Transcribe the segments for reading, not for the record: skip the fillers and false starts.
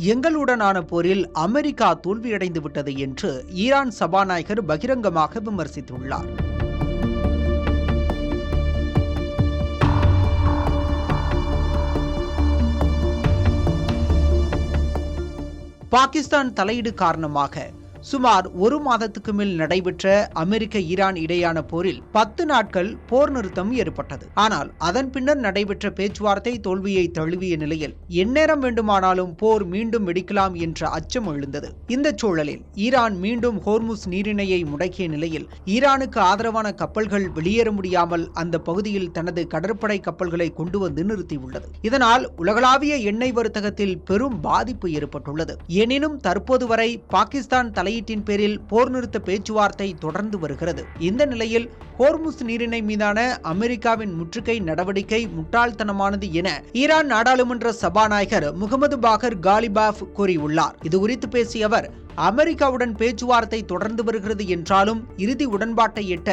எங்களுடனான போரில் அமெரிக்கா தோல்வியடைந்து விட்டது என்று ஈரான் சபாநாயகர் பகிரங்கமாக விமர்சித்துள்ளார். பாகிஸ்தான் தலையீடு காரணமாக சுமார் ஒரு மாதத்துக்கு மேல் நடைபெற்ற அமெரிக்க ஈரான் இடையான போரில் 10 நாட்கள் போர் நிறுத்தம் ஏற்பட்டது. ஆனால் அதன் பின்னர் நடைபெற்ற பேச்சுவார்த்தை தோல்வியை தழுவிய நிலையில் எந்நேரம் வேண்டுமானாலும் போர் மீண்டும் வெடிக்கலாம் என்ற அச்சம் எழுந்தது. இந்த சூழலில் ஈரான் மீண்டும் ஹோர்முஸ் நீரிணையை முடக்கிய நிலையில் ஈரானுக்கு ஆதரவான கப்பல்கள் வெளியேற முடியாமல் அந்த பகுதியில் தனது கடற்படை கப்பல்களை கொண்டு வந்து நிறுத்தியுள்ளது. இதனால் உலகளாவிய எண்ணெய் வர்த்தகத்தில் பெரும் பாதிப்பு ஏற்பட்டுள்ளது. எனினும் தற்போது வரை பாகிஸ்தான் தலையீட்டின் பேரில் போர் நிறுத்த பேச்சுவார்த்தை தொடர்ந்து வருகிறது. இந்த நிலையில் ஹோர்முஸ் நீரிணை மீதான அமெரிக்காவின் முற்றுகை நடவடிக்கை முட்டாள்தனமானது என ஈரான் நாடாளுமன்ற சபாநாயகர் முகமது பாகர் காலிபாஃப் கூறியுள்ளார். இதுகுறித்து பேசிய அவர், அமெரிக்காவுடன் பேச்சுவார்த்தை தொடர்ந்து வருகிறது என்றாலும் இறுதி உடன்பாட்டை எட்ட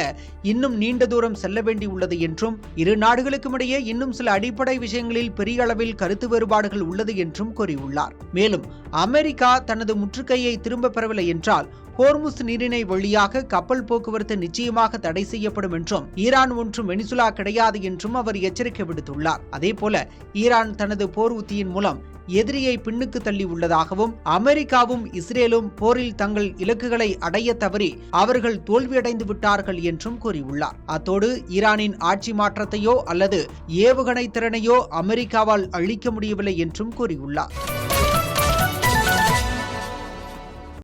இன்னும் நீண்ட தூரம் செல்ல வேண்டியுள்ளது என்றும், இரு நாடுகளுக்கும் இடையே இன்னும் சில அடிப்படை விஷயங்களில் பெரிய அளவில் கருத்து வேறுபாடுகள் உள்ளது என்றும் கூறியுள்ளார். மேலும் அமெரிக்கா தனது முற்றுகையை திரும்ப பெறவில்லை என்றால் ஹோர்முஸ் நீரிணை வழியாக கப்பல் போக்குவரத்து நிச்சயமாக தடை செய்யப்படும் என்றும், ஈரான் ஒன்றும் வெனிசுலா கிடையாது என்றும் அவர் எச்சரிக்கை விடுத்துள்ளார். அதேபோல ஈரான் தனது போர் உத்தியின் மூலம் எதிரியை பின்னுக்கு தள்ளி உள்ளதாகவும், அமெரிக்காவும் இஸ்ரேலும் போரில் தங்கள் இலக்குகளை அடைய தவறி அவர்கள் தோல்வியடைந்து விட்டார்கள் என்றும் கூறியுள்ளார். அத்தோடு ஈரானின் ஆட்சி மாற்றத்தையோ அல்லது ஏவுகணை திறனையோ அமெரிக்காவால் அழிக்க முடியவில்லை என்றும் கூறியுள்ளார்.